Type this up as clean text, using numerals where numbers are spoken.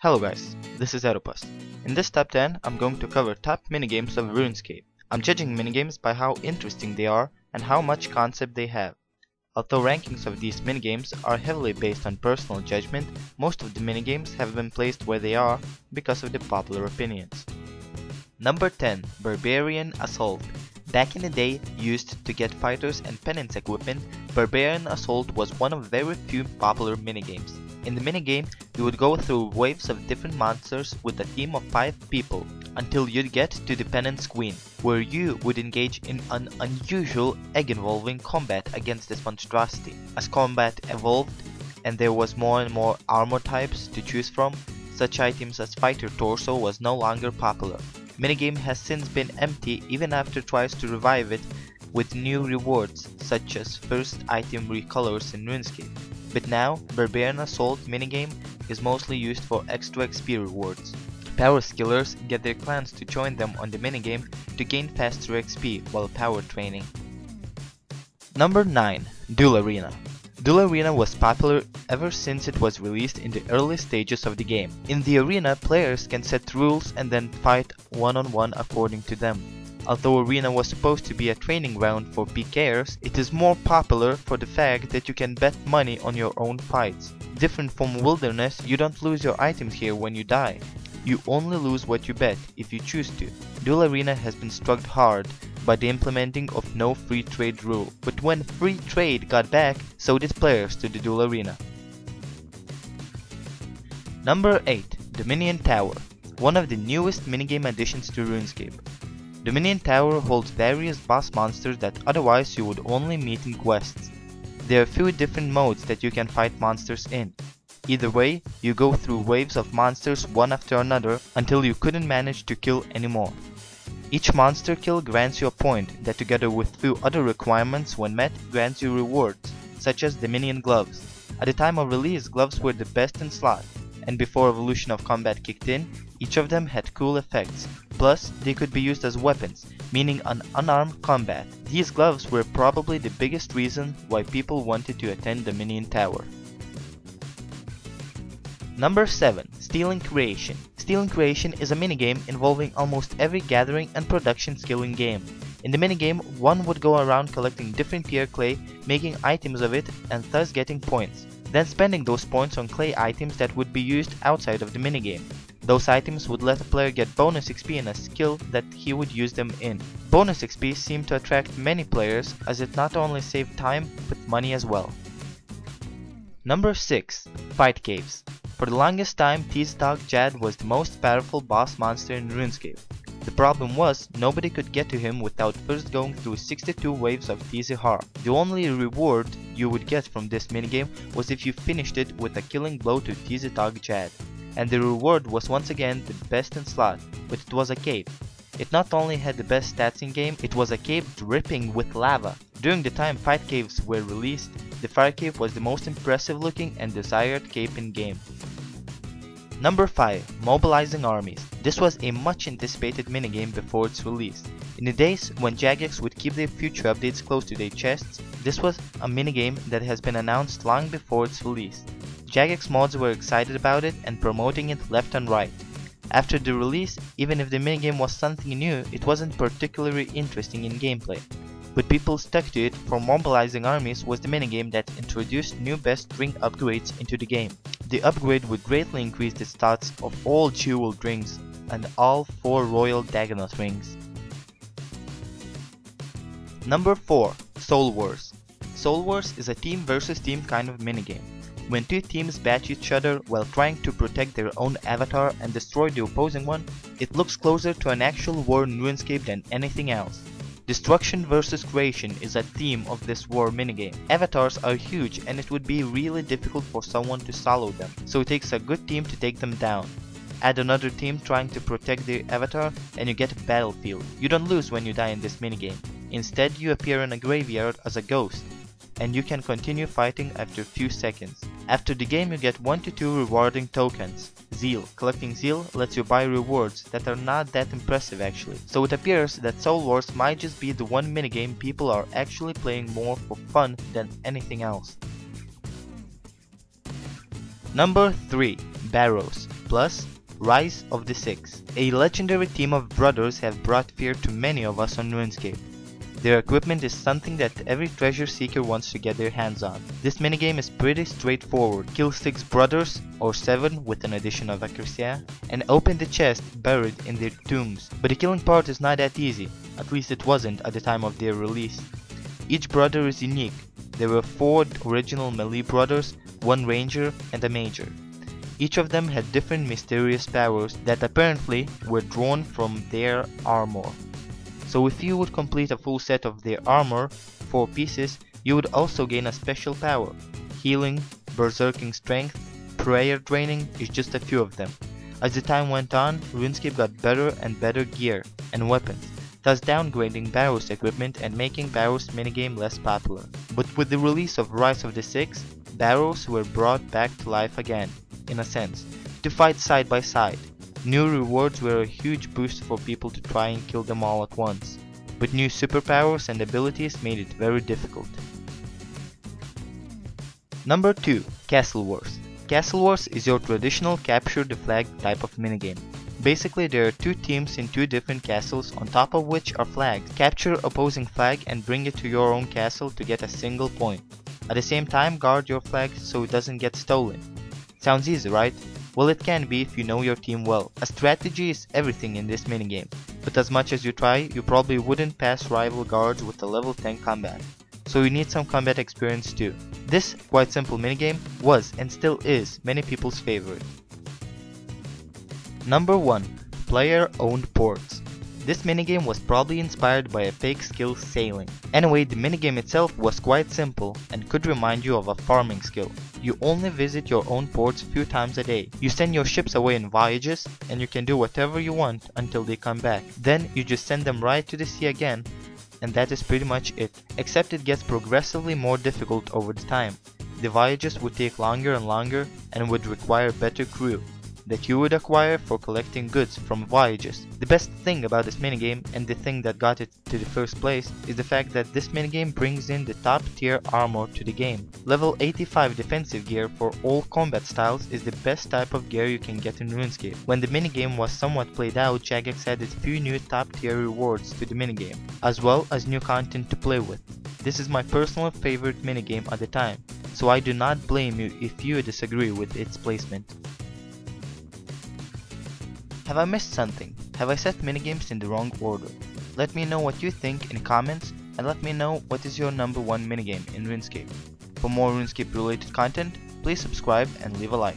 Hello guys, this is Aeropus. In this top 10, I'm going to cover top minigames of RuneScape. I'm judging minigames by how interesting they are and how much concept they have. Although rankings of these minigames are heavily based on personal judgment, most of the minigames have been placed where they are because of the popular opinions. Number 10. Barbarian Assault. Back in the day, used to get fighters and penance equipment, Barbarian Assault was one of very few popular minigames. In the minigame, you would go through waves of different monsters with a team of 5 people until you'd get to the Penance Queen, where you would engage in an unusual egg-involving combat against this monstrosity. As combat evolved and there was more and more armor types to choose from, such items as Fighter Torso was no longer popular. Minigame has since been empty even after tries to revive it with new rewards such as first item recolors in RuneScape. But now, Barbarian Assault minigame is mostly used for extra XP rewards. Power skillers get their clans to join them on the minigame to gain faster XP while power training. Number 9. Duel Arena. Duel Arena was popular ever since it was released in the early stages of the game. In the arena, players can set rules and then fight one-on-one according to them. Although Arena was supposed to be a training ground for PKers, it is more popular for the fact that you can bet money on your own fights. Different from Wilderness, you don't lose your items here when you die. You only lose what you bet, if you choose to. Duel Arena has been struck hard by the implementing of no free trade rule, but when free trade got back, so did players to the Duel Arena. Number 8. Dominion Tower. One of the newest minigame additions to RuneScape. Dominion Tower holds various boss monsters that otherwise you would only meet in quests. There are few different modes that you can fight monsters in. Either way, you go through waves of monsters one after another until you couldn't manage to kill anymore. Each monster kill grants you a point that, together with few other requirements when met, grants you rewards, such as Dominion Gloves. At the time of release, gloves were the best in slot, and before Evolution of Combat kicked in, each of them had cool effects. Plus, they could be used as weapons, meaning an unarmed combat. These gloves were probably the biggest reason why people wanted to attend Dominion Tower. Number 7. Stealing Creation. Stealing Creation is a minigame involving almost every gathering and production skill in game. In the minigame, one would go around collecting different tier clay, making items of it and thus getting points, then spending those points on clay items that would be used outside of the minigame. Those items would let a player get bonus XP in a skill that he would use them in. Bonus XP seemed to attract many players as it not only saved time but money as well. Number 6. Fight Caves. For the longest time, Dog Jad was the most powerful boss monster in RuneScape. The problem was, nobody could get to him without first going through 62 waves of Har. The only reward you would get from this minigame was if you finished it with a killing blow to Dog Jad. And the reward was once again the best in slot, but it was a cave. It not only had the best stats in game, it was a cave dripping with lava. During the time fight caves were released, the fire cave was the most impressive looking and desired cave in game. Number 5. Mobilizing Armies. This was a much anticipated minigame before its release. In the days when Jagex would keep their future updates close to their chests, this was a minigame that has been announced long before its release. Jagex mods were excited about it and promoting it left and right. After the release, even if the minigame was something new, it wasn't particularly interesting in gameplay. But people stuck to it, for Mobilizing Armies was the minigame that introduced new best ring upgrades into the game. The upgrade would greatly increase the stats of all jeweled rings and all 4 royal Dagonoth rings. Number 4. Soul Wars. Soul Wars is a team versus team kind of minigame. When 2 teams batch each other while trying to protect their own avatar and destroy the opposing one, it looks closer to an actual war in RuneScape than anything else. Destruction versus creation is a theme of this war minigame. Avatars are huge and it would be really difficult for someone to solo them, so it takes a good team to take them down. Add another team trying to protect their avatar and you get a battlefield. You don't lose when you die in this minigame. Instead, you appear in a graveyard as a ghost, and you can continue fighting after a few seconds. After the game, you get 1 to 2 rewarding tokens. Zeal. Collecting Zeal lets you buy rewards that are not that impressive actually. So it appears that Soul Wars might just be the one minigame people are actually playing more for fun than anything else. Number 3. Barrows. plus Rise of the Six. A legendary team of brothers have brought fear to many of us on RuneScape. Their equipment is something that every treasure seeker wants to get their hands on. This minigame is pretty straightforward. Kill 6 brothers, or 7 with an addition of accuracy, and open the chest buried in their tombs. But the killing part is not that easy, at least it wasn't at the time of their release. Each brother is unique. There were 4 original melee brothers, 1 ranger, and a major. Each of them had different mysterious powers that apparently were drawn from their armor. So if you would complete a full set of their armor, 4 pieces, you would also gain a special power. Healing, berserking strength, prayer draining is just a few of them. As the time went on, RuneScape got better and better gear and weapons, thus downgrading Barrows equipment and making Barrows minigame less popular. But with the release of Rise of the Six, Barrows were brought back to life again, in a sense, to fight side by side. New rewards were a huge boost for people to try and kill them all at once, but new superpowers and abilities made it very difficult. Number 2. Castle Wars. Castle Wars is your traditional capture the flag type of minigame. Basically, there are 2 teams in 2 different castles on top of which are flags. Capture opposing flag and bring it to your own castle to get a single point. At the same time, guard your flag so it doesn't get stolen. Sounds easy, right? Well, it can be if you know your team well. A strategy is everything in this minigame, but as much as you try, you probably wouldn't pass rival guards with a level 10 combat. So you need some combat experience too. This quite simple minigame was and still is many people's favorite. Number 1. Player-owned ports. This minigame was probably inspired by a fake skill sailing. Anyway, the minigame itself was quite simple and could remind you of a farming skill. You only visit your own ports a few times a day. You send your ships away in voyages and you can do whatever you want until they come back. Then you just send them right to the sea again, and that is pretty much it. Except it gets progressively more difficult over the time. The voyages would take longer and longer and would require better crew that you would acquire for collecting goods from voyages. The best thing about this minigame, and the thing that got it to the first place, is the fact that this minigame brings in the top tier armor to the game. Level 85 defensive gear for all combat styles is the best type of gear you can get in RuneScape. When the minigame was somewhat played out, Jagex added few new top tier rewards to the minigame, as well as new content to play with. This is my personal favorite minigame at the time, so I do not blame you if you disagree with its placement. Have I missed something? Have I set minigames in the wrong order? Let me know what you think in comments, and let me know what is your number 1 minigame in RuneScape. For more RuneScape related content, please subscribe and leave a like.